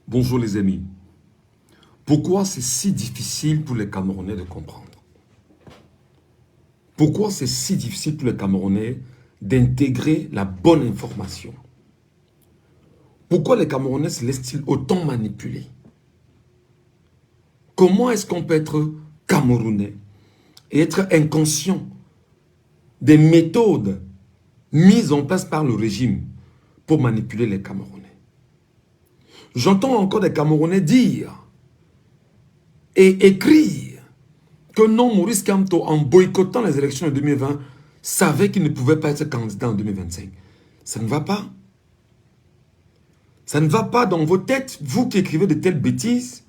Bonjour les amis. Pourquoi c'est si difficile pour les Camerounais de comprendre? Pourquoi c'est si difficile pour les Camerounais d'intégrer la bonne information? Pourquoi les Camerounais se laissent-ils autant manipuler? Comment est-ce qu'on peut être Camerounais et être inconscient des méthodes mises en place par le régime pour manipuler les Camerounais? J'entends encore des Camerounais dire et écrire que non, Maurice Kamto, en boycottant les élections de 2020, savait qu'il ne pouvait pas être candidat en 2025. Ça ne va pas. Ça ne va pas dans vos têtes, vous qui écrivez de telles bêtises.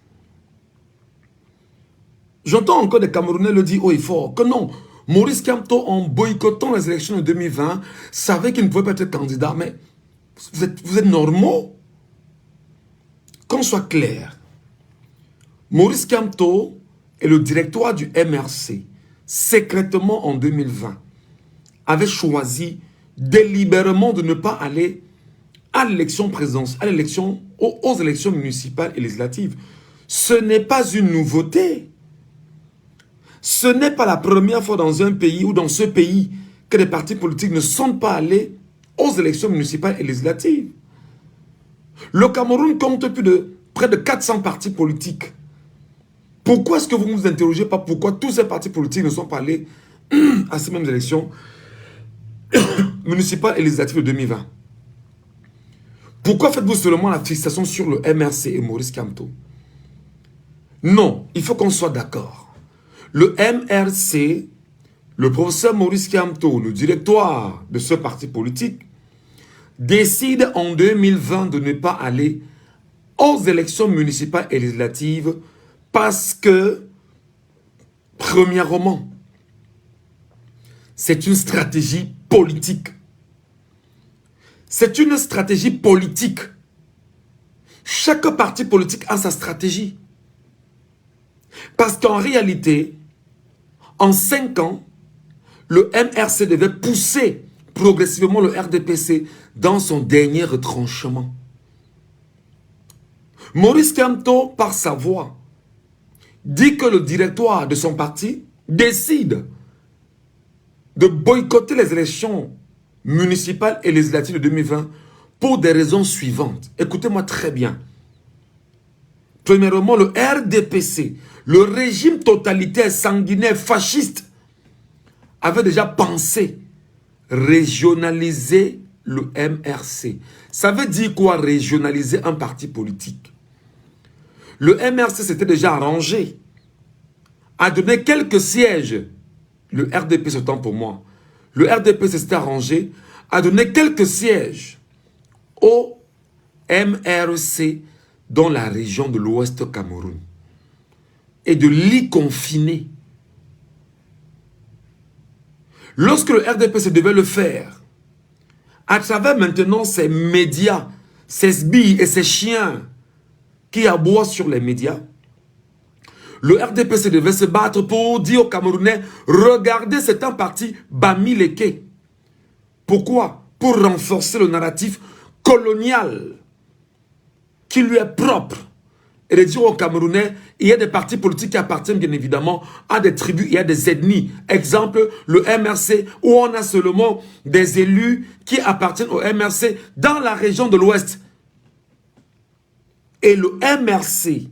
J'entends encore des Camerounais le dire haut et fort que non, Maurice Kamto, en boycottant les élections de 2020, savait qu'il ne pouvait pas être candidat. Mais vous êtes normaux? Qu'on soit clair, Maurice Kamto et le directoire du MRC, secrètement en 2020, avaient choisi délibérément de ne pas aller à l'élection présidentielle, aux élections municipales et législatives. Ce n'est pas une nouveauté. Ce n'est pas la première fois dans un pays ou dans ce pays que les partis politiques ne sont pas allés aux élections municipales et législatives. Le Cameroun compte près de 400 partis politiques. Pourquoi est-ce que vous ne vous interrogez pas pourquoi tous ces partis politiques ne sont pas allés à ces mêmes élections municipales et législatives de 2020? Pourquoi faites-vous seulement la fixation sur le MRC et Maurice Kamto? Non, il faut qu'on soit d'accord. Le MRC, le professeur Maurice Kamto, le directoire de ce parti politique, décide en 2020 de ne pas aller aux élections municipales et législatives parce que, premièrement, c'est une stratégie politique. C'est une stratégie politique. Chaque parti politique a sa stratégie. Parce qu'en réalité, en 5 ans, le MRC devait pousser progressivement le RDPC dans son dernier retranchement. Maurice Kamto, par sa voix, dit que le directoire de son parti décide de boycotter les élections municipales et législatives de 2020 pour des raisons suivantes. Écoutez-moi très bien. Premièrement, le RDPC, le régime totalitaire, sanguinaire, fasciste, avait déjà pensé régionaliser le MRC. Ça veut dire quoi, régionaliser un parti politique? Le MRC s'était déjà arrangé à donner quelques sièges. Le RDP, c'est temps pour moi. Le RDP s'était arrangé à donner quelques sièges au MRC dans la région de l'Ouest Cameroun et de l'y confiner. Lorsque le RDPC devait le faire, à travers maintenant ces médias, ces sbilles et ces chiens qui aboient sur les médias, le RDPC devait se battre pour dire aux Camerounais, regardez, c'est un parti Bamileke. Pourquoi? Pour renforcer le narratif colonial qui lui est propre. Et de dire aux Camerounais, il y a des partis politiques qui appartiennent bien évidemment à des tribus, il y a des ethnies. Exemple, le MRC, où on a seulement des élus qui appartiennent au MRC dans la région de l'Ouest. Et le MRC,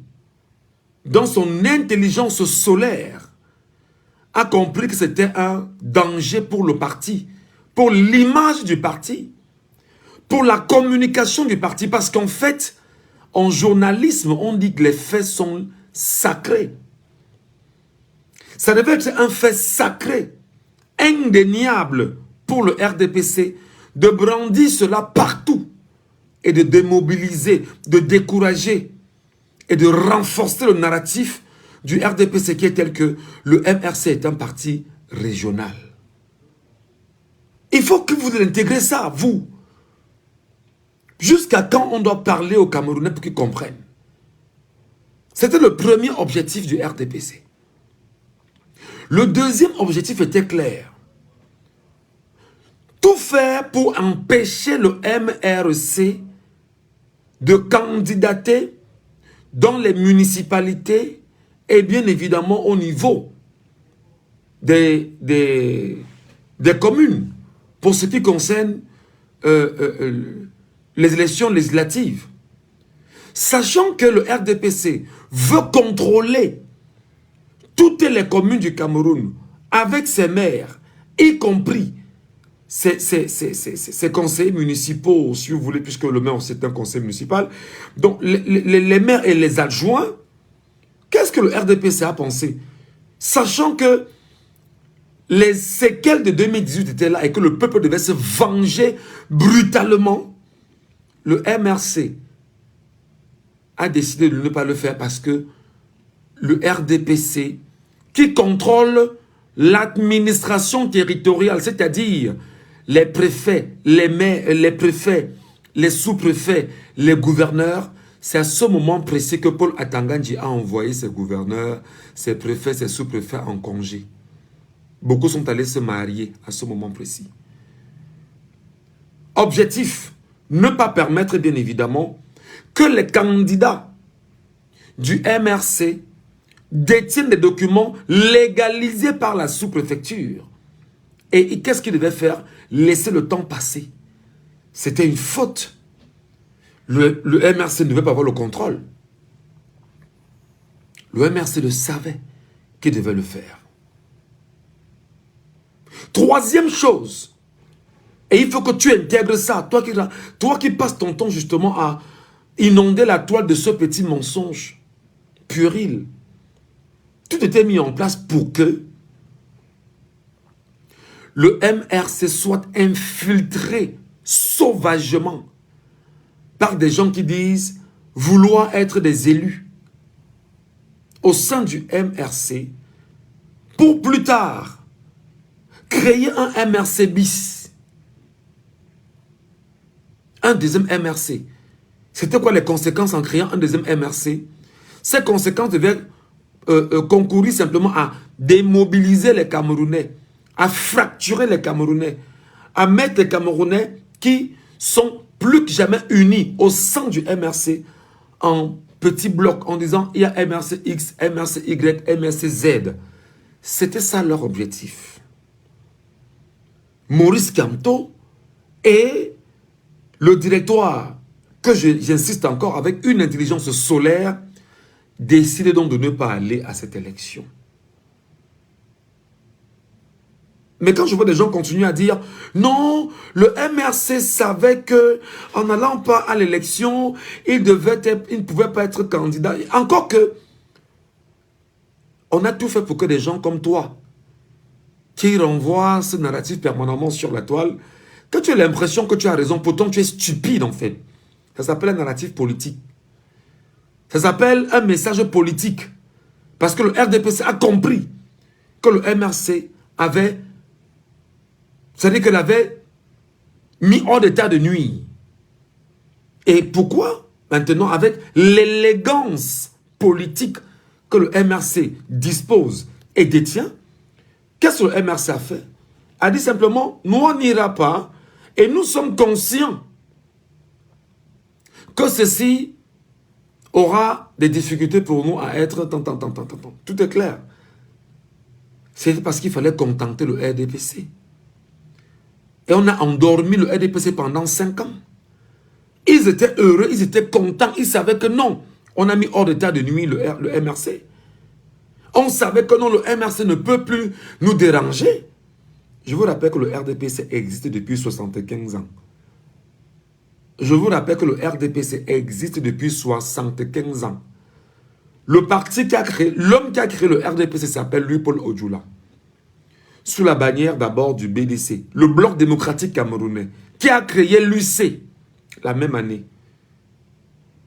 dans son intelligence solaire, a compris que c'était un danger pour le parti, pour l'image du parti, pour la communication du parti, parce qu'en fait, en journalisme, on dit que les faits sont sacrés. Ça devait être un fait sacré, indéniable pour le RDPC, de brandir cela partout et de démobiliser, de décourager et de renforcer le narratif du RDPC qui est tel que le MRC est un parti régional. Il faut que vous intégrez ça, vous. Jusqu'à quand on doit parler aux Camerounais pour qu'ils comprennent? C'était le premier objectif du RDPC. Le deuxième objectif était clair. Tout faire pour empêcher le MRC de candidater dans les municipalités et bien évidemment au niveau des communes pour ce qui concerne les élections législatives. Sachant que le RDPC veut contrôler toutes les communes du Cameroun avec ses maires, y compris ses conseillers municipaux, si vous voulez, puisque le maire c'est un conseil municipal. Donc les maires et les adjoints, qu'est-ce que le RDPC a pensé? Sachant que les séquelles de 2018 étaient là et que le peuple devait se venger brutalement, le MRC a décidé de ne pas le faire parce que le RDPC, qui contrôle l'administration territoriale, c'est-à-dire les préfets, les maires, les préfets, les sous-préfets, les gouverneurs, c'est à ce moment précis que Paul Atangandji a envoyé ses gouverneurs, ses préfets, ses sous-préfets en congé. Beaucoup sont allés se marier à ce moment précis. Objectif, ne pas permettre bien évidemment que les candidats du MRC détiennent des documents légalisés par la sous-préfecture. Et qu'est-ce qu'ils devaient faire? Laisser le temps passer. C'était une faute. Le MRC ne devait pas avoir le contrôle. Le MRC le savait qu'il devait le faire. Troisième chose, et il faut que tu intègres ça, toi qui passes ton temps justement à inonder la toile de ce petit mensonge puéril. Tout était mis en place pour que le MRC soit infiltré sauvagement par des gens qui disent vouloir être des élus au sein du MRC pour plus tard créer un MRC bis. Un deuxième MRC. C'était quoi les conséquences en créant un deuxième MRC? Ces conséquences devaient concourir simplement à démobiliser les Camerounais, à fracturer les Camerounais, à mettre les Camerounais qui sont plus que jamais unis au sein du MRC en petits blocs en disant il y a MRC X, MRC Y, MRC Z. C'était ça leur objectif. Maurice Kamto et le directoire, que j'insiste encore, avec une intelligence solaire, décident donc de ne pas aller à cette élection. Mais quand je vois des gens continuer à dire non, le MRC savait que en n'allant pas à l'élection, il ne pouvait pas être candidat. Encore que, on a tout fait pour que des gens comme toi, qui renvoient ce narratif permanemment sur la toile, que tu as l'impression que tu as raison, pourtant tu es stupide en fait. Ça s'appelle un narratif politique. Ça s'appelle un message politique. Parce que le RDPC a compris que le MRC avait, c'est-à-dire qu'elle avait mis hors d'état de nuire. Et pourquoi? Maintenant, avec l'élégance politique que le MRC dispose et détient, qu'est-ce que le MRC a fait? A dit simplement, nous on n'ira pas et nous sommes conscients que ceci aura des difficultés pour nous à être... Tout est clair. C'est parce qu'il fallait contenter le RDPC. Et on a endormi le RDPC pendant 5 ans. Ils étaient heureux, ils étaient contents, ils savaient que non, on a mis hors d'état de nuire le MRC. On savait que non, le MRC ne peut plus nous déranger. Je vous rappelle que le RDPC existe depuis 75 ans. Je vous rappelle que le RDPC existe depuis 75 ans. Le parti qui a créé, l'homme qui a créé le RDPC s'appelle Louis-Paul Odjoula. Sous la bannière d'abord du BDC, le Bloc démocratique camerounais, qui a créé l'UC la même année.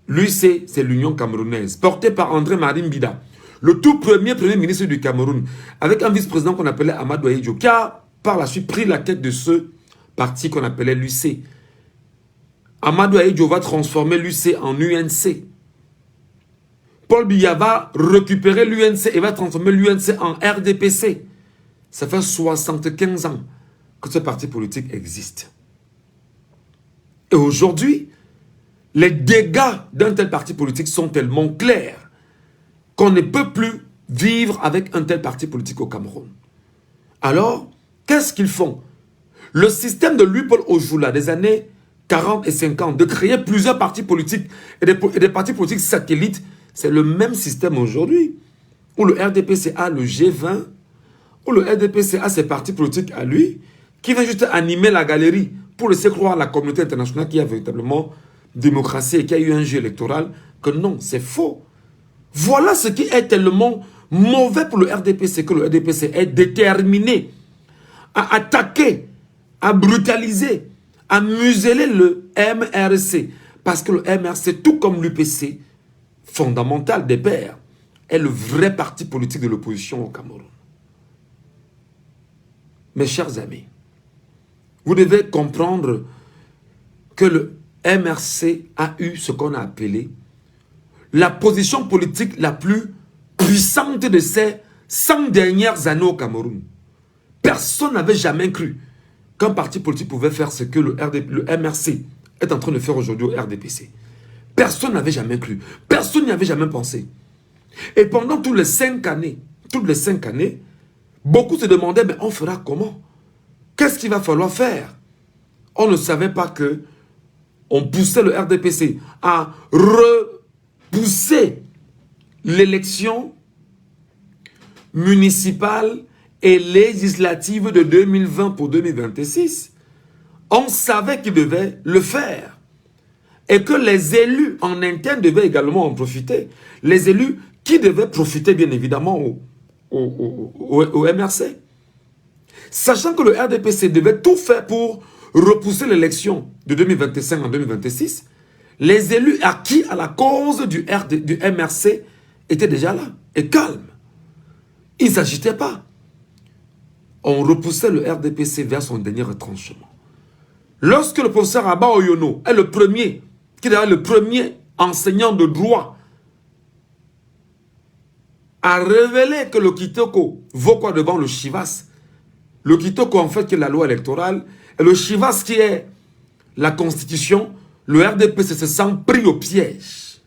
L'UC, c'est l'Union camerounaise, portée par André-Marie Mbida, le tout premier ministre du Cameroun, avec un vice-président qu'on appelait Amadou Ahidjo, qui a par la suite pris la tête de ce parti qu'on appelait l'UC. Amadou Ahidjo va transformer l'UC en UNC. Paul Biya va récupérer l'UNC et va transformer l'UNC en RDPC. Ça fait 75 ans que ce parti politique existe. Et aujourd'hui, les dégâts d'un tel parti politique sont tellement clairs qu'on ne peut plus vivre avec un tel parti politique au Cameroun. Alors, qu'est-ce qu'ils font? Le système de Louis-Paul Ojoula des années 40 et 50, de créer plusieurs partis politiques et des partis politiques satellites, c'est le même système aujourd'hui, où le RDPC a le G20, où le RDPC a ses partis politiques à lui, qui vient juste animer la galerie pour laisser croire à la communauté internationale qu'il y a véritablement démocratie et qu'il y a eu un jeu électoral, que non, c'est faux. Voilà ce qui est tellement mauvais pour le RDPC, que le RDPC est déterminé à attaquer, à brutaliser, à museler le MRC. Parce que le MRC, tout comme l'UPC, fondamental des pères, est le vrai parti politique de l'opposition au Cameroun. Mes chers amis, vous devez comprendre que le MRC a eu ce qu'on a appelé la position politique la plus puissante de ces 100 dernières années au Cameroun. Personne n'avait jamais cru qu'un parti politique pouvait faire ce que le MRC est en train de faire aujourd'hui au RDPC. Personne n'avait jamais cru. Personne n'y avait jamais pensé. Et pendant toutes les 5 années, beaucoup se demandaient, mais on fera comment? Qu'est-ce qu'il va falloir faire? On ne savait pas que on poussait le RDPC à repousser l'élection municipale et législative de 2020 pour 2026. On savait qu'il devait le faire. Et que les élus en interne devaient également en profiter. Les élus qui devaient profiter bien évidemment au MRC. Sachant que le RDPC devait tout faire pour repousser l'élection de 2025 en 2026, les élus acquis à la cause du MRC étaient déjà là et calmes. Ils ne s'agitaient pas. On repoussait le RDPC vers son dernier retranchement. Lorsque le professeur Abba Oyono est le premier, qui est le premier enseignant de droit, a révélé que le Kitoko vaut quoi devant le Chivas. Le Kitoko, en fait, qui est la loi électorale, et le Chivas, qui est la Constitution, le RDPC se sent pris au piège.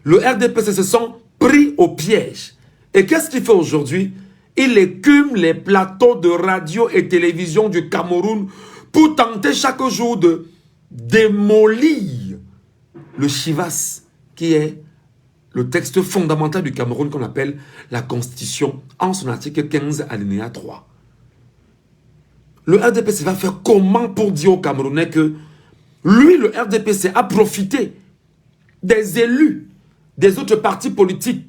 Le RDPC se sent pris au piège. Et qu'est-ce qu'il fait aujourd'hui? Il écume les plateaux de radio et télévision du Cameroun pour tenter chaque jour de démolir le Chivas, qui est le texte fondamental du Cameroun qu'on appelle la Constitution, en son article 15, alinéa 3. Le RDPC va faire comment pour dire aux Camerounais que lui, le RDPC, a profité des élus des autres partis politiques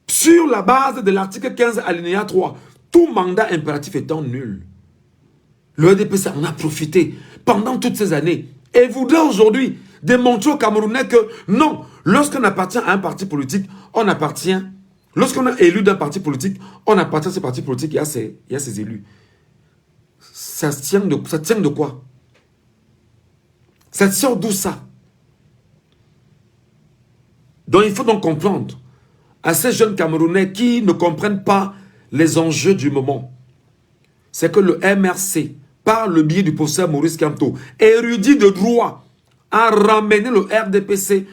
sur la base de l'article 15, alinéa 3, tout mandat impératif étant nul. Le RDPC en a profité pendant toutes ces années et voudrait aujourd'hui démontrer aux Camerounais que non, lorsqu'on appartient à un parti politique, on appartient, lorsqu'on est élu d'un parti politique, on appartient à ce parti politique et à ses élus. Ça tient de quoi? Ça sort d'où ça? Donc il faut donc comprendre à ces jeunes Camerounais qui ne comprennent pas les enjeux du moment. C'est que le MRC, par le biais du professeur Maurice Kamto, érudit de droit, a ramené le RDPC,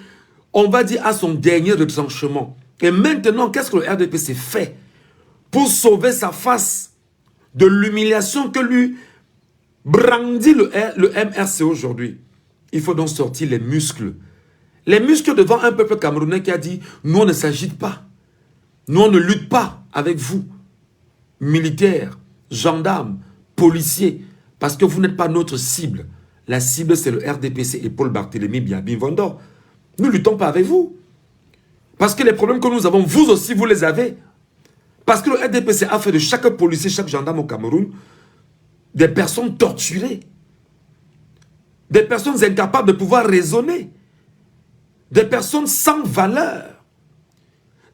on va dire, à son dernier retranchement. Et maintenant, qu'est-ce que le RDPC fait pour sauver sa face de l'humiliation que lui brandit le MRC aujourd'hui? Il faut donc sortir les muscles. Les muscles devant un peuple camerounais qui a dit, nous on ne s'agite pas. Nous on ne lutte pas avec vous, militaires, gendarmes, policiers, parce que vous n'êtes pas notre cible. La cible c'est le RDPC et Paul Barthélémy Biabin-Vendor. Nous ne luttons pas avec vous. Parce que les problèmes que nous avons, vous aussi vous les avez. Parce que le RDPC a fait de chaque policier, chaque gendarme au Cameroun, des personnes torturées. Des personnes incapables de pouvoir raisonner. Des personnes sans valeur.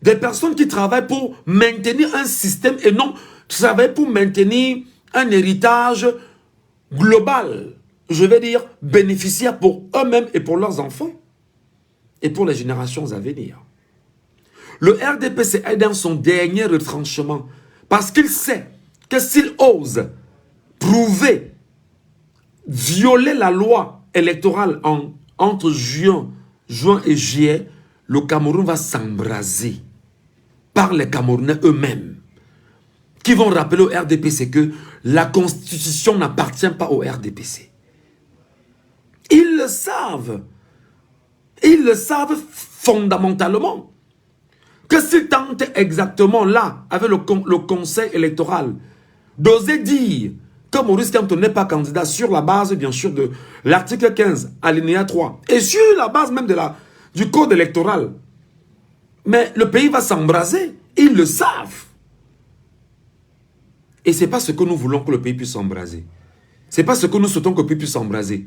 Des personnes qui travaillent pour maintenir un système et non travaillent pour maintenir un héritage global. Je vais dire bénéficiaire pour eux-mêmes et pour leurs enfants. Et pour les générations à venir. Le RDPC est dans son dernier retranchement. Parce qu'il sait que s'il ose prouver, violer la loi électoral entre juin et juillet, le Cameroun va s'embraser par les Camerounais eux-mêmes, qui vont rappeler au RDPC que la Constitution n'appartient pas au RDPC. Ils le savent. Ils le savent fondamentalement. Que s'ils tentent exactement là, avec le conseil électoral, d'oser dire que Maurice Kamto n'est pas candidat sur la base, bien sûr, de l'article 15, alinéa 3, et sur la base même du code électoral. Mais le pays va s'embraser. Ils le savent. Et ce n'est pas ce que nous voulons que le pays puisse s'embraser. Ce n'est pas ce que nous souhaitons que le pays puisse s'embraser.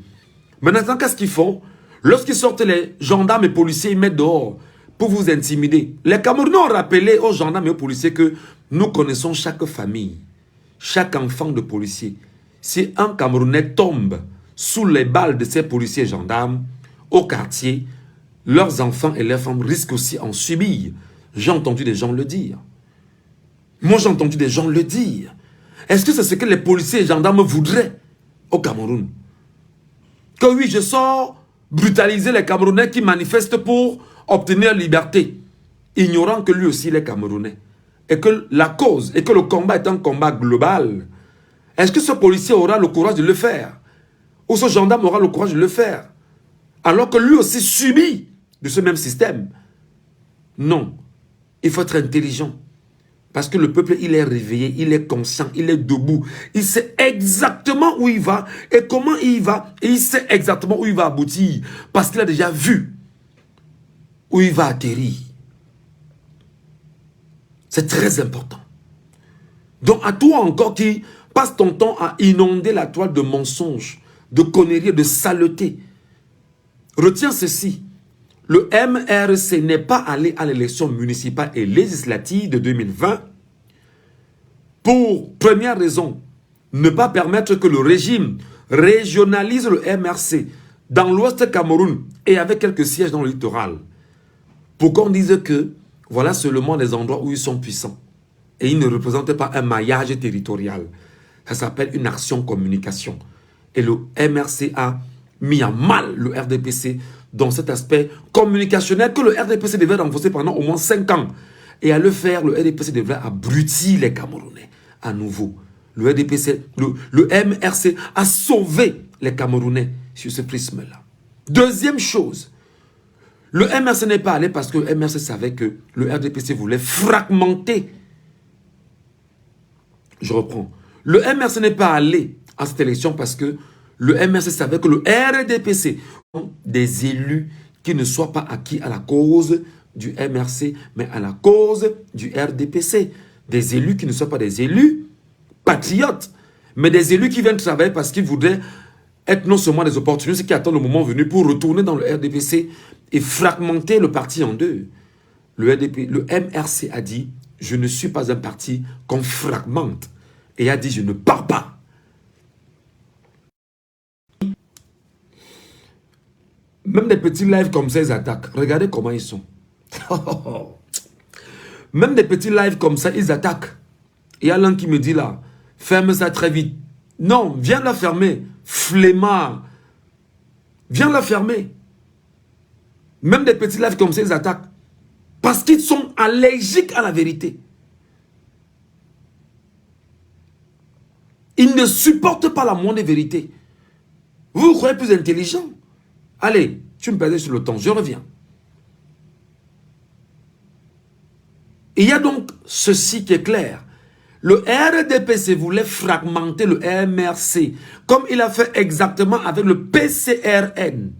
Maintenant, qu'est-ce qu'ils font? Lorsqu'ils sortent les gendarmes et policiers, ils mettent dehors pour vous intimider. Les Camerounais ont rappelé aux gendarmes et aux policiers que nous connaissons chaque famille, chaque enfant de policier. Si un Camerounais tombe sous les balles de ces policiers et gendarmes, au quartier, leurs enfants et leurs femmes risquent aussi en subir. J'ai entendu des gens le dire. Moi, j'ai entendu des gens le dire. Est-ce que c'est ce que les policiers et gendarmes voudraient au Cameroun? Que oui, je sors brutaliser les Camerounais qui manifestent pour obtenir liberté, ignorant que lui aussi il est Camerounais. Et que la cause, et que le combat est un combat global. Est-ce que ce policier aura le courage de le faire? Ou ce gendarme aura le courage de le faire? Alors que lui aussi subit de ce même système. Non. Il faut être intelligent. Parce que le peuple, il est réveillé, il est conscient, il est debout. Il sait exactement où il va et comment il va. Et il sait exactement où il va aboutir. Parce qu'il a déjà vu où il va atterrir. C'est très important. Donc à toi encore qui passe ton temps à inonder la toile de mensonges, de conneries, de saletés. Retiens ceci. Le MRC n'est pas allé à l'élection municipale et législative de 2020 pour, première raison, ne pas permettre que le régime régionalise le MRC dans l'ouest Cameroun et avec quelques sièges dans le littoral. Pour qu'on dise que voilà seulement les endroits où ils sont puissants. Et ils ne représentent pas un maillage territorial. Ça s'appelle une action communication. Et le MRC a mis à mal le RDPC dans cet aspect communicationnel que le RDPC devait renforcer pendant au moins 5 ans. Et à le faire, le RDPC devrait abrutir les Camerounais à nouveau. Le RDPC, le MRC a sauvé les Camerounais sur ce prisme-là. Deuxième chose, le MRC n'est pas allé parce que le MRC savait que le RDPC voulait fragmenter. Je reprends. Le MRC n'est pas allé à cette élection parce que le MRC savait que le RDPC ont des élus qui ne soient pas acquis à la cause du MRC, mais à la cause du RDPC. Des élus qui ne soient pas des élus patriotes, mais des élus qui viennent travailler parce qu'ils voudraient être non seulement des opportunistes qui attendent le moment venu pour retourner dans le RDPC et fragmenter le parti en deux. Le MRC a dit, je ne suis pas un parti qu'on fragmente. Et a dit, je ne pars pas. Même des petits lives comme ça, ils attaquent. Regardez comment ils sont. Même des petits lives comme ça, ils attaquent. Il y a l'un qui me dit là, ferme ça très vite. Non, viens la fermer. Flemmard. Viens la fermer. Même des petits lives comme ça, ils attaquent. Parce qu'ils sont allergiques à la vérité. Ils ne supportent pas la moindre vérité. Vous vous croyez plus intelligent? Allez, tu me perdais sur le temps, je reviens. Il y a donc ceci qui est clair. Le RDPC voulait fragmenter le MRC, comme il a fait exactement avec le PCRN.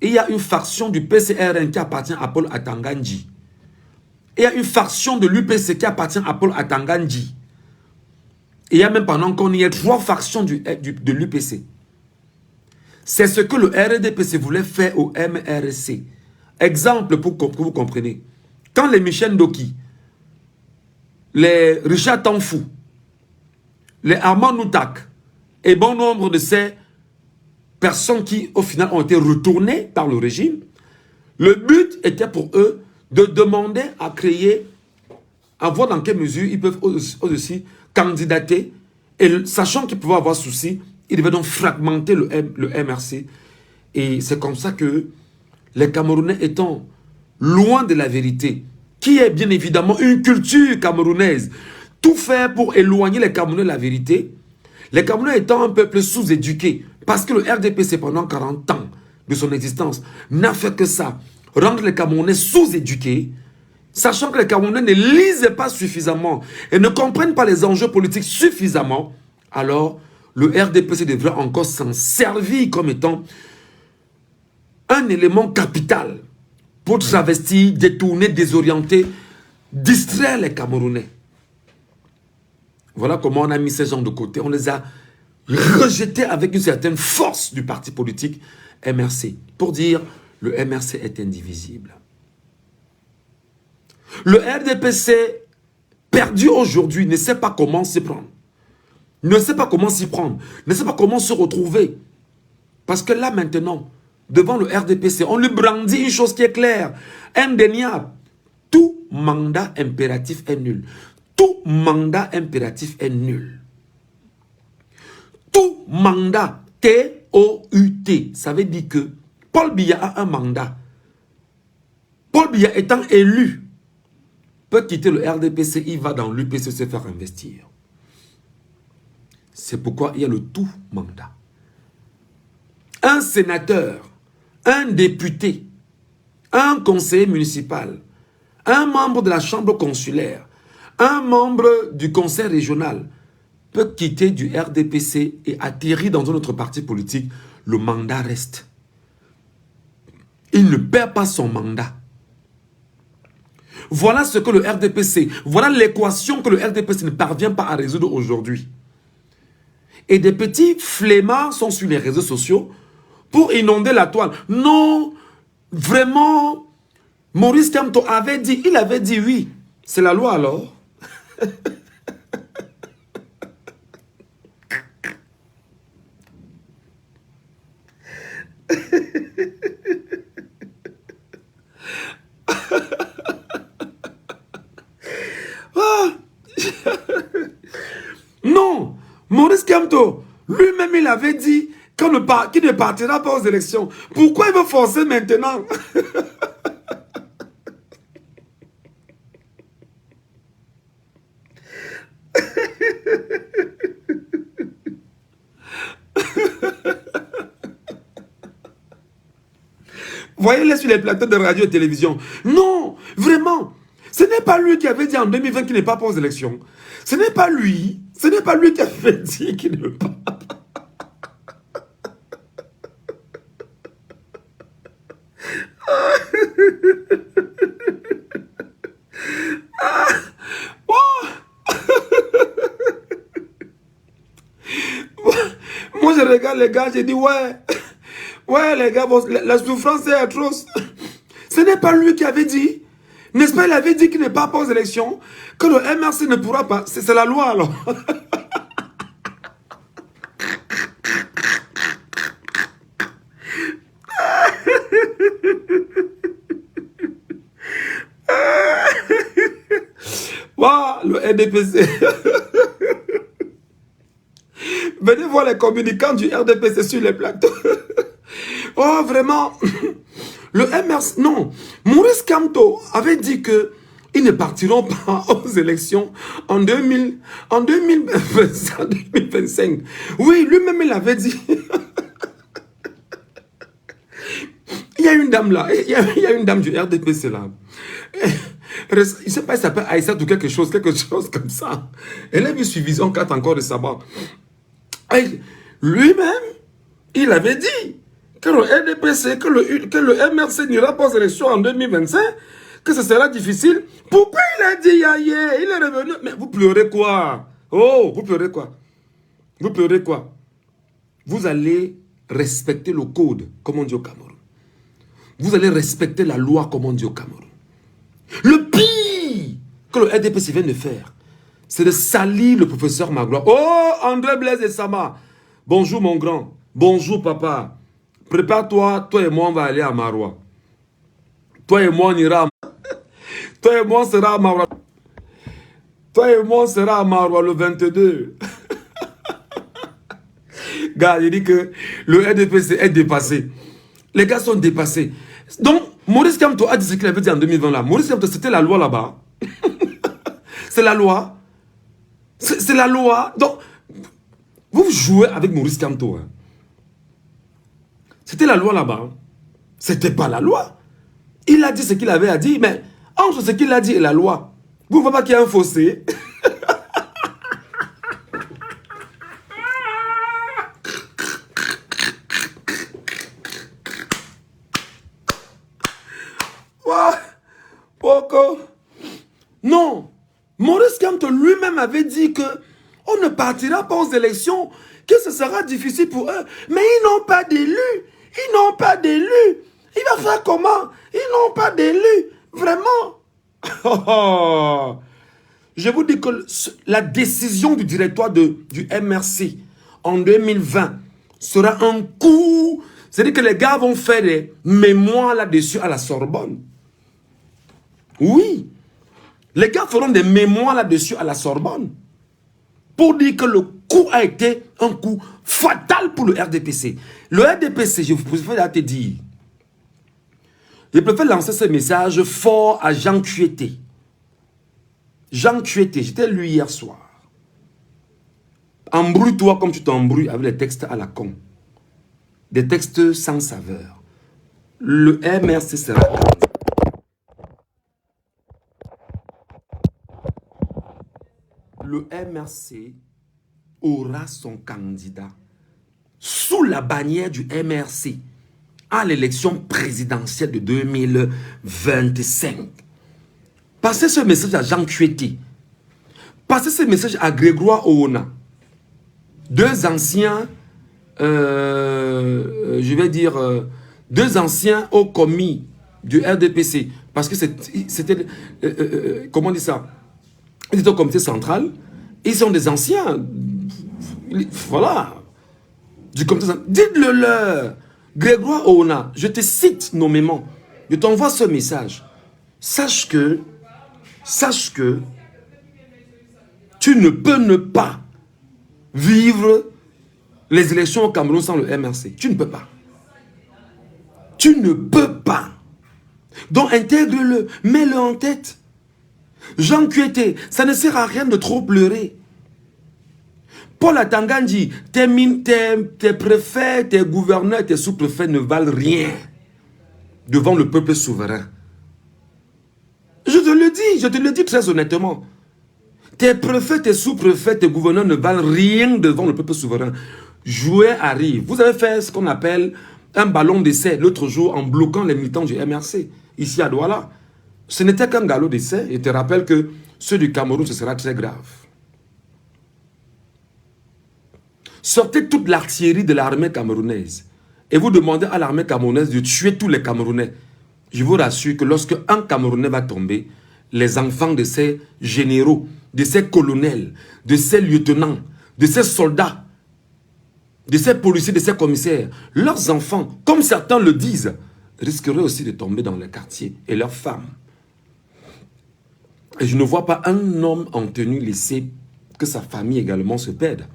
Il y a une faction du PCRN qui appartient à Paul Atangandji. Il y a une faction de l'UPC qui appartient à Paul Atangandji. Il y a même pendant qu'on y ait 3 factions de l'UPC. C'est ce que le RDPC voulait faire au MRC. Exemple pour que vous compreniez. Quand les Michel Doki, les Richard Tanfou, les Armand Noutak et bon nombre de ces personnes qui au final ont été retournées par le régime, le but était pour eux de demander à créer, à voir dans quelle mesure ils peuvent aussi candidater, et sachant qu'ils pouvaient avoir souci Il devait donc fragmenter le MRC. Et c'est comme ça que les Camerounais étant loin de la vérité, qui est bien évidemment une culture camerounaise, tout faire pour éloigner les Camerounais de la vérité, les Camerounais étant un peuple sous-éduqué, parce que le RDPC pendant 40 ans de son existence n'a fait que ça, rendre les Camerounais sous-éduqués, sachant que les Camerounais ne lisent pas suffisamment et ne comprennent pas les enjeux politiques suffisamment, alors le RDPC devrait encore s'en servir comme étant un élément capital pour travestir, détourner, désorienter, distraire les Camerounais. Voilà comment on a mis ces gens de côté. On les a rejetés avec une certaine force du parti politique MRC. Pour dire, le MRC est indivisible. Le RDPC, perdu aujourd'hui, ne sait pas comment s'y prendre. Ne sait pas comment s'y prendre. Ne sait pas comment se retrouver. Parce que là maintenant, devant le RDPC, on lui brandit une chose qui est claire, indéniable. Tout mandat impératif est nul. Tout mandat impératif est nul. Tout mandat, T-O-U-T, ça veut dire que Paul Biya a un mandat. Paul Biya étant élu, peut quitter le RDPC, il va dans l'UPC se faire investir. C'est pourquoi il y a le tout mandat. Un sénateur, un député, un conseiller municipal, un membre de la chambre consulaire, un membre du conseil régional peut quitter du RDPC et atterrir dans un autre parti politique, le mandat reste. Il ne perd pas son mandat. Voilà ce que le RDPC, voilà l'équation que le RDPC ne parvient pas à résoudre aujourd'hui. Et des petits flemmards sont sur les réseaux sociaux pour inonder la toile. Non, vraiment, Maurice Kamto avait dit, il avait dit oui. C'est la loi alors. Non, Maurice Kamto, lui-même il avait dit qu'il ne partira pas aux élections. Pourquoi il veut forcer maintenant? Voyez-les sur les plateaux de radio et télévision. Non, vraiment. Ce n'est pas lui qui avait dit en 2020 qu'il n'est pas aux élections. Ce n'est pas lui. Ce n'est pas lui qui avait dit qu'il ne veut pas. Moi, je regarde les gars, j'ai dit, ouais, ouais, les gars, la souffrance est atroce. Ce n'est pas lui qui avait dit, n'est-ce pas, il avait dit qu'il n'est pas aux élections, que le MRC ne pourra pas. C'est la loi, alors. Wow, le RDPC. Venez voir les communicants du RDPC sur les plateaux. Oh, vraiment. Le MRC, non. Maurice Kamto avait dit que ils ne partiront pas aux élections en 2025. Oui, lui-même, il avait dit. Il y a une dame là, il y a une dame du RDPC là. Je ne sais pas, elle s'appelle Aïssa ou quelque chose comme ça. Elle a vu sur Vision 4 encore de savoir. Lui-même, il avait dit que le RDPC, que le MRC n'ira pas aux élections en 2025, que ce sera difficile. Pourquoi il a dit hier, il est revenu? Mais vous pleurez quoi? Oh, vous pleurez quoi? Vous pleurez quoi? Vous allez respecter le code, comme on dit au Cameroun. Vous allez respecter la loi, comme on dit au Cameroun. Le pire que le RDPC vient de faire, c'est de salir le professeur Magloire. Oh, André Blaise et Sama. Bonjour mon grand. Bonjour papa. Prépare-toi, toi et moi on va aller à Maroua. Toi et moi on ira. Toi et moi on sera à Maroua. Toi et moi on sera à Maroua le 22. Gars, il dit que le RDPC est dépassé. Les gars sont dépassés. Donc, Maurice Kamto a dit ce qu'il avait dit en 2020 là. Maurice Kamto, c'était la loi là-bas. C'est la loi. C'est la loi. Donc, vous jouez avec Maurice Kamto. Hein. C'était la loi là-bas. C'était pas la loi. Il a dit ce qu'il avait à dire, mais entre ce qu'il a dit et la loi, vous ne voyez pas qu'il y a un fossé. Non, Maurice Kamto lui-même avait dit que on ne partira pas aux élections, que ce sera difficile pour eux. Mais ils n'ont pas d'élus. Ils n'ont pas d'élus. Il va faire comment? Ils n'ont pas d'élus. Vraiment. Je vous dis que la décision du directoire du MRC en 2020 sera un coup. C'est-à-dire que les gars vont faire des mémoires là-dessus à la Sorbonne. Oui. Les gars feront des mémoires là-dessus à la Sorbonne. Pour dire que le coup a été un coup fatal pour le RDPC. Le RDPC, je vous préfère te dire, je préfère lancer ce message fort à Jean Kueté. Jean Kueté, j'étais lui hier soir. Embrouille-toi comme tu t'embrouilles avec les textes à la con. Des textes sans saveur. Le MRC sera... Le MRC aura son candidat sous la bannière du MRC à l'élection présidentielle de 2025. Passez ce message à Jean Kueté. Passez ce message à Grégoire Oona. Deux anciens, je vais dire, deux anciens hauts commis du RDPC. Parce que c'était, comment on dit ça? Ils étaient au comité central. Ils sont des anciens. Voilà. Du comité central. Dites-le leur. Grégoire Oona, je te cite nommément. Je t'envoie ce message. Sache que tu ne peux ne pas vivre les élections au Cameroun sans le MRC. Tu ne peux pas. Tu ne peux pas. Donc intègre-le, mets-le en tête. Jean Kueté, ça ne sert à rien de trop pleurer. Paul Atanga dit, tes préfets, tes gouverneurs, tes sous-préfets ne valent rien devant le peuple souverain. Je te le dis très honnêtement. Tes préfets, tes sous-préfets, tes gouverneurs ne valent rien devant le peuple souverain. Jouet arrive. Vous avez fait ce qu'on appelle un ballon d'essai l'autre jour en bloquant les militants du MRC, ici à Douala. Ce n'était qu'un galop d'essai. Et te rappelle que ceux du Cameroun, ce sera très grave. Sortez toute l'artillerie de l'armée camerounaise et vous demandez à l'armée camerounaise de tuer tous les Camerounais. Je vous rassure que lorsque un Camerounais va tomber, les enfants de ces généraux, de ces colonels, de ces lieutenants, de ces soldats, de ces policiers, de ces commissaires, leurs enfants, comme certains le disent, risqueraient aussi de tomber dans les quartiers et leurs femmes. Et je ne vois pas un homme en tenue laisser que sa famille également se perde.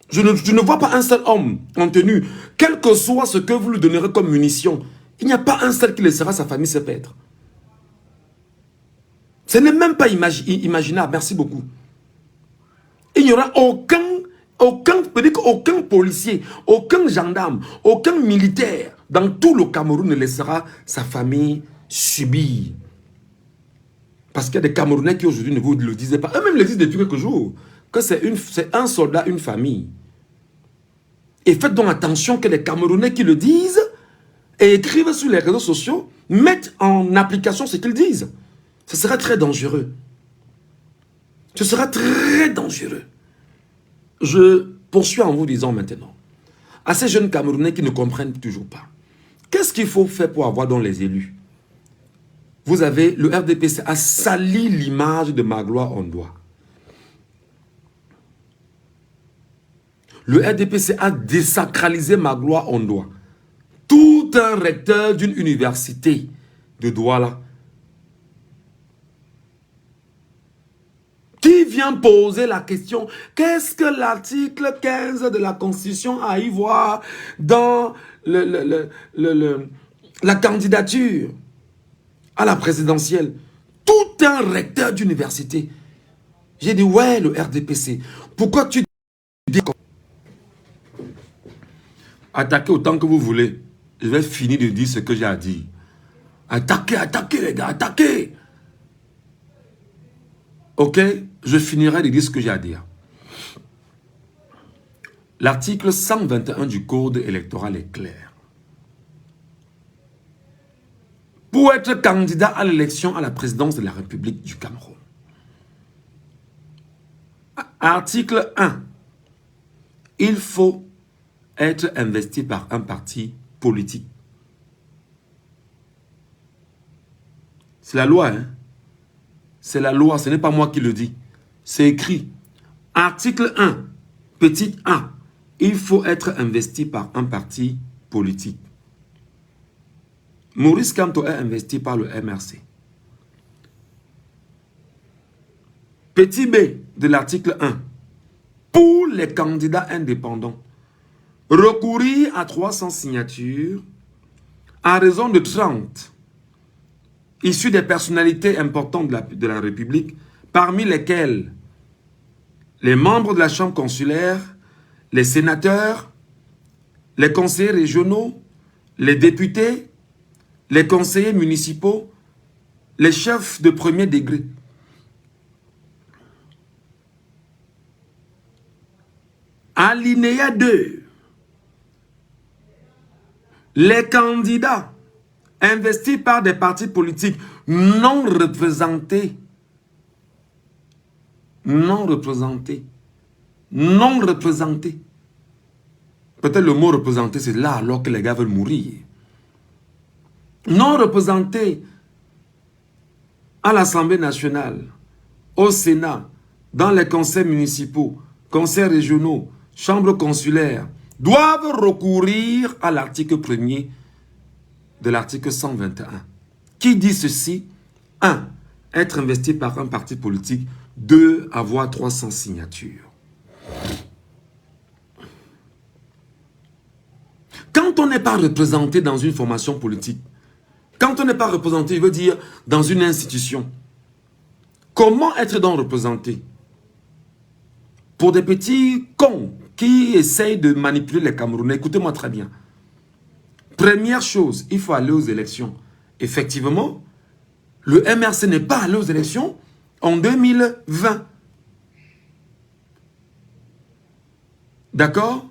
Je ne vois pas un seul homme en tenue, quel que soit ce que vous lui donnerez comme munition. Il n'y a pas un seul qui laissera sa famille se perdre. Ce n'est même pas imaginable. Merci beaucoup. Il n'y aura aucun policier, aucun gendarme, aucun militaire dans tout le Cameroun ne laissera sa famille subir. Parce qu'il y a des Camerounais qui aujourd'hui ne vous le disaient pas. Eux-mêmes le disent depuis quelques jours. Que c'est un soldat, une famille. Et faites donc attention que les Camerounais qui le disent et écrivent sur les réseaux sociaux mettent en application ce qu'ils disent. Ce sera très dangereux. Ce sera très dangereux. Je poursuis en vous disant maintenant, à ces jeunes Camerounais qui ne comprennent toujours pas, qu'est-ce qu'il faut faire pour avoir dans les élus? Vous avez, le RDPC a sali l'image de Magloire Ondoa. Le RDPC a désacralisé Magloire Ondoa. Tout un recteur d'une université de Douala Qui vient poser la question, qu'est-ce que l'article 15 de la Constitution a à y voir dans la candidature à la présidentielle? Tout un recteur d'université. J'ai dit, ouais, le RDPC, pourquoi tu dis... Attaquez autant que vous voulez. Je vais finir de dire ce que j'ai à dire. Attaquez, attaquez les gars, attaquez. Ok, je finirai de dire ce que j'ai à dire. L'article 121 du Code électoral est clair. Pour être candidat à l'élection à la présidence de la République du Cameroun. Article 1. Il faut être investi par un parti politique. C'est la loi, hein? C'est la loi, ce n'est pas moi qui le dis. C'est écrit. Article 1, petit a. Il faut être investi par un parti politique. Maurice Kamto est investi par le MRC. Petit b de l'article 1. Pour les candidats indépendants, recourir à 300 signatures à raison de 30 issus des personnalités importantes de la République, parmi lesquels les membres de la Chambre consulaire, les sénateurs, les conseillers régionaux, les députés, les conseillers municipaux, les chefs de premier degré. Alinéa 2. Les candidats investis par des partis politiques non représentés, peut-être le mot représenté, c'est là alors que les gars veulent mourir. Non représentés à l'Assemblée nationale, au Sénat, dans les conseils municipaux, conseils régionaux, chambres consulaires, doivent recourir à l'article 1er de l'article 121. Qui dit ceci? 1. Être investi par un parti politique. 2. Avoir 300 signatures. Quand on n'est pas représenté dans une formation politique, quand on n'est pas représenté, il veut dire dans une institution, comment être donc représenté? Pour des petits cons qui essayent de manipuler les Camerounais, écoutez-moi très bien. Première chose, il faut aller aux élections. Effectivement, le MRC n'est pas allé aux élections en 2020. D'accord?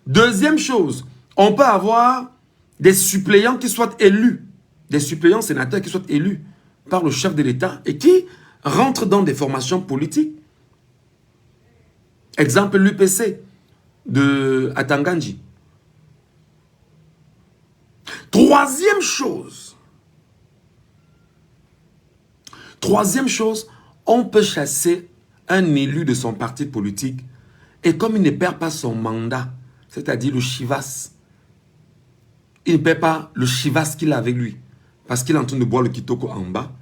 Deuxième chose, on peut avoir des suppléants qui soient élus, des suppléants sénateurs qui soient élus par le chef de l'État et qui rentrent dans des formations politiques. Exemple, l'UPC de Atanganji. Troisième chose, on peut chasser un élu de son parti politique et comme il ne perd pas son mandat, c'est-à-dire le chivas, il ne perd pas le chivas qu'il a avec lui parce qu'il est en train de boire le kitoko en bas.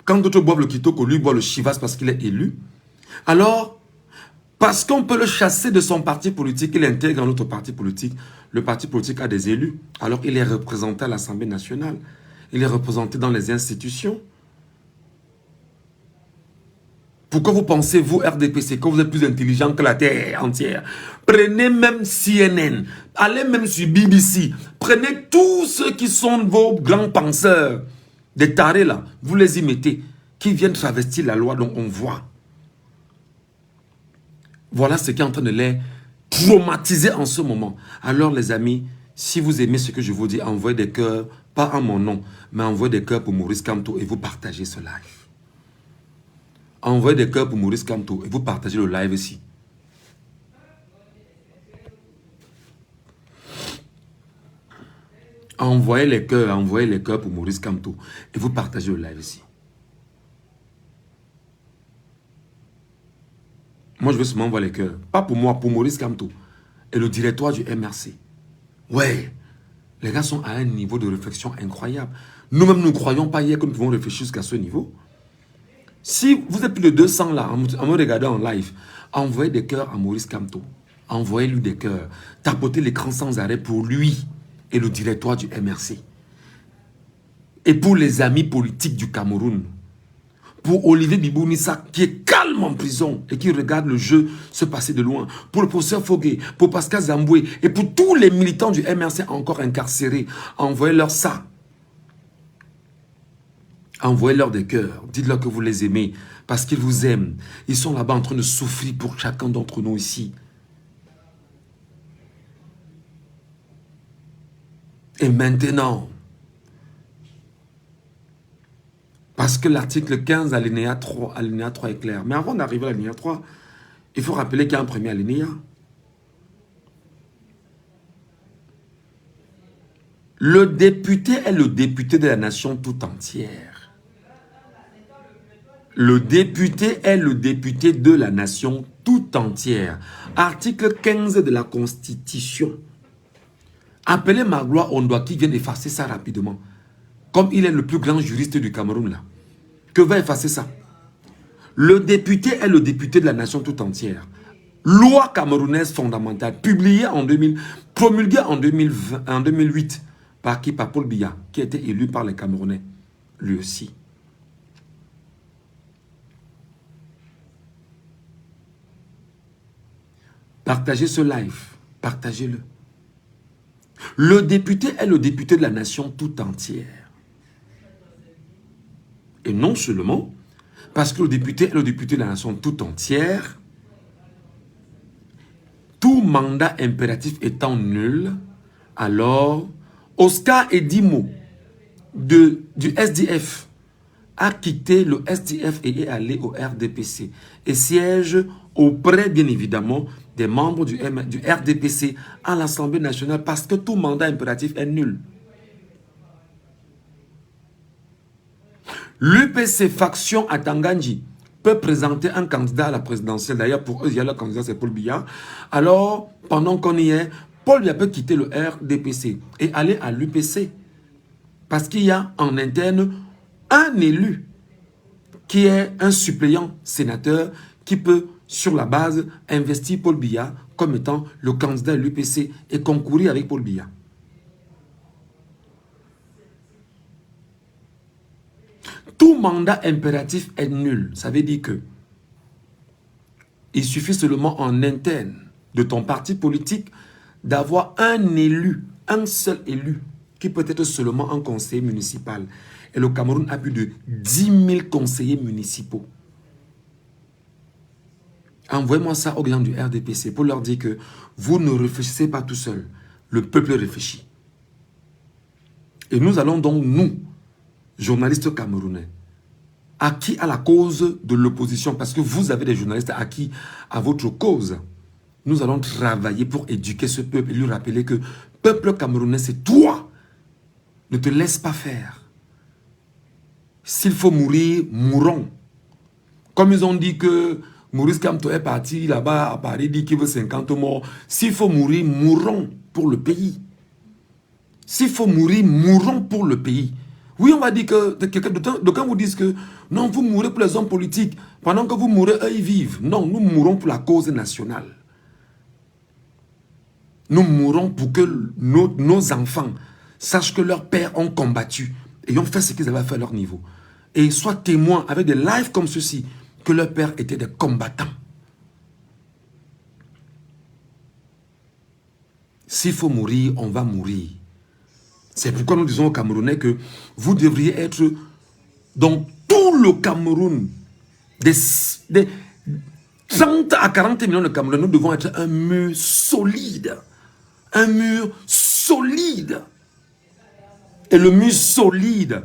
Quand d'autres boivent le kitoko, lui boit le chivas parce qu'il est élu. Alors, parce qu'on peut le chasser de son parti politique, il intègre un autre parti politique. Le parti politique a des élus. Alors il est représenté à l'Assemblée nationale. Il est représenté dans les institutions. Pourquoi vous pensez, vous, RDPC, que vous êtes plus intelligent que la terre entière? Prenez même CNN, allez même sur BBC, prenez tous ceux qui sont vos grands penseurs, des tarés là, vous les y mettez, qui viennent travestir la loi dont on voit. Voilà ce qui est en train de les traumatiser en ce moment. Alors les amis, si vous aimez ce que je vous dis, envoyez des cœurs, pas en mon nom, mais envoyez des cœurs pour Maurice Kamto et vous partagez ce live. Envoyez des cœurs pour Maurice Kamto et vous partagez le live ici. Envoyez les cœurs pour Maurice Kamto et vous partagez le live ici. Moi, je veux seulement envoyer les cœurs. Pas pour moi, pour Maurice Kamto et le directoire du MRC. Ouais, les gars sont à un niveau de réflexion incroyable. Nous-mêmes, nous ne croyons pas hier que nous pouvons réfléchir jusqu'à ce niveau. Si vous êtes plus de 200 là, en me regardant en live, envoyez des cœurs à Maurice Kamto. Envoyez-lui des cœurs. Tapotez l'écran sans arrêt pour lui et le directoire du MRC. Et pour les amis politiques du Cameroun. Pour Olivier Bibounissa qui est calme en prison et qui regarde le jeu se passer de loin. Pour le professeur Fogué, pour Pascal Zamboué et pour tous les militants du MRC encore incarcérés. Envoyez-leur ça. Envoyez-leur des cœurs. Dites-leur que vous les aimez parce qu'ils vous aiment. Ils sont là-bas en train de souffrir pour chacun d'entre nous ici. Et maintenant, parce que l'article 15, alinéa 3 est clair. Mais avant d'arriver à l'alinéa 3, il faut rappeler qu'il y a un premier alinéa. Le député est le député de la nation tout entière. Le député est le député de la nation tout entière. Article 15 de la Constitution. Appelez Magloire Ondoa qui vient effacer ça rapidement. Comme il est le plus grand juriste du Cameroun là. Que va effacer ça? Le député est le député de la nation tout entière. Loi camerounaise fondamentale, publiée en 2000, promulguée en 2008 par qui? Par Paul Biya, qui a été élu par les Camerounais, lui aussi. Partagez ce live, partagez-le. Le député est le député de la nation tout entière. Et non seulement, parce que le député est le député de la nation tout entière, tout mandat impératif étant nul, alors Oscar Edimo du SDF a quitté le SDF et est allé au RDPC et siège auprès, bien évidemment, des membres du RDPC à l'Assemblée nationale parce que tout mandat impératif est nul. L'UPC faction à Tangandji peut présenter un candidat à la présidentielle. D'ailleurs, pour eux, il y a le candidat, c'est Paul Biya. Alors, pendant qu'on y est, Paul Biya peut quitter le RDPC et aller à l'UPC. Parce qu'il y a en interne un élu qui est un suppléant sénateur qui peut, sur la base, investir Paul Biya comme étant le candidat de l'UPC et concourir avec Paul Biya. Tout mandat impératif est nul. Ça veut dire que il suffit seulement en interne de ton parti politique d'avoir un élu, un seul élu, qui peut être seulement un conseiller municipal. Et le Cameroun a plus de 10 000 conseillers municipaux. Envoyez-moi ça aux gens du RDPC pour leur dire que vous ne réfléchissez pas tout seul. Le peuple réfléchit. Et nous allons donc, nous, journalistes camerounais, acquis à la cause de l'opposition, parce que vous avez des journalistes acquis à votre cause, nous allons travailler pour éduquer ce peuple et lui rappeler que peuple camerounais, c'est toi. Ne te laisse pas faire. S'il faut mourir, mourons. Comme ils ont dit que Maurice Kamto est parti là-bas à Paris, dit qu'il veut 50 morts. S'il faut mourir, mourons pour le pays. S'il faut mourir, mourons pour le pays. Oui, on va dire que d'aucuns vous disent que non, vous mourrez pour les hommes politiques. Pendant que vous mourrez, eux, ils vivent. Non, nous mourons pour la cause nationale. Nous mourons pour que nos enfants sachent que leurs pères ont combattu et ont fait ce qu'ils avaient fait à leur niveau. Et soient témoins avec des lives comme ceci que leurs pères étaient des combattants. S'il faut mourir, on va mourir. C'est pourquoi nous disons aux Camerounais que vous devriez être dans tout le Cameroun, des 30 à 40 millions de Camerounais, nous devons être un mur solide. Un mur solide. Et le mur solide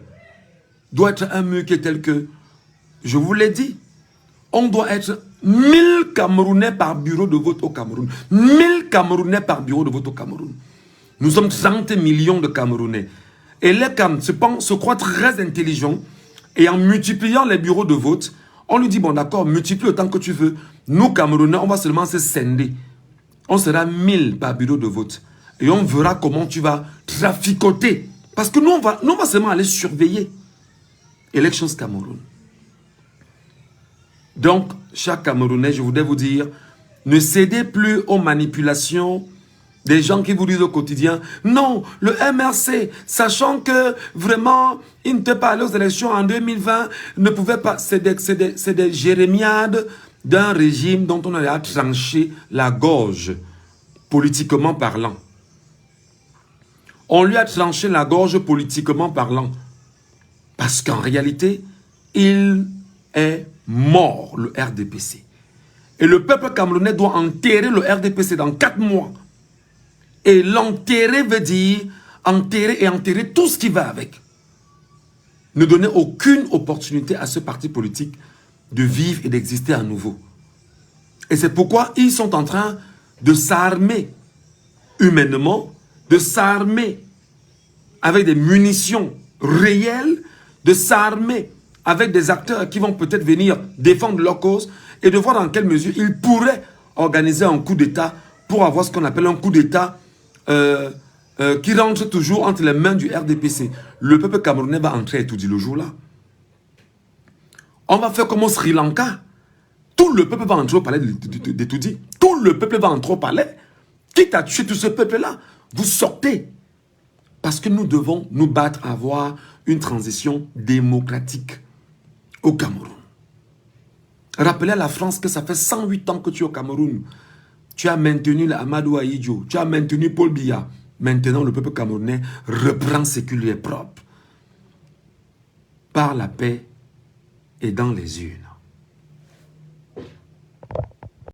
doit être un mur qui est tel que, je vous l'ai dit, on doit être 1000 Camerounais par bureau de vote au Cameroun. 1000 Camerounais par bureau de vote au Cameroun. Nous sommes 30 millions de Camerounais. Et les Cam se croient très intelligents. Et en multipliant les bureaux de vote, on lui dit, bon d'accord, multiplie autant que tu veux. Nous, Camerounais, on va seulement se scinder. On sera 1000 par bureau de vote. Et on verra comment tu vas traficoter. Parce que nous, on va seulement aller surveiller. Elections Cameroun. Donc, chers Camerounais, je voudrais vous dire, ne cédez plus aux manipulations des gens qui vous disent au quotidien, non, le MRC, sachant que vraiment, il ne peut pas aller aux élections en 2020, ne pouvait pas, c'est des jérémiades d'un régime dont on a tranché la gorge, politiquement parlant. On lui a tranché la gorge politiquement parlant. Parce qu'en réalité, il est mort, le RDPC. Et le peuple camerounais doit enterrer le RDPC dans 4 mois. Et l'enterrer veut dire enterrer et enterrer tout ce qui va avec. Ne donner aucune opportunité à ce parti politique de vivre et d'exister à nouveau. Et c'est pourquoi ils sont en train de s'armer humainement, de s'armer avec des munitions réelles, de s'armer avec des acteurs qui vont peut-être venir défendre leur cause et de voir dans quelle mesure ils pourraient organiser un coup d'État pour avoir ce qu'on appelle un coup d'État qui rentre toujours entre les mains du RDPC. Le peuple camerounais va entrer et tout dit le jour-là. On va faire comme au Sri Lanka. Tout le peuple va entrer au palais de Toudi. Tout le peuple va entrer au palais. Quitte à tuer tout ce peuple-là, vous sortez. Parce que nous devons nous battre à avoir une transition démocratique au Cameroun. Rappelez à la France que ça fait 108 ans que tu es au Cameroun. Tu as maintenu Amadou Ahidjo, tu as maintenu Paul Biya. Maintenant, le peuple camerounais reprend ce qui lui est propre. Par la paix et dans les urnes.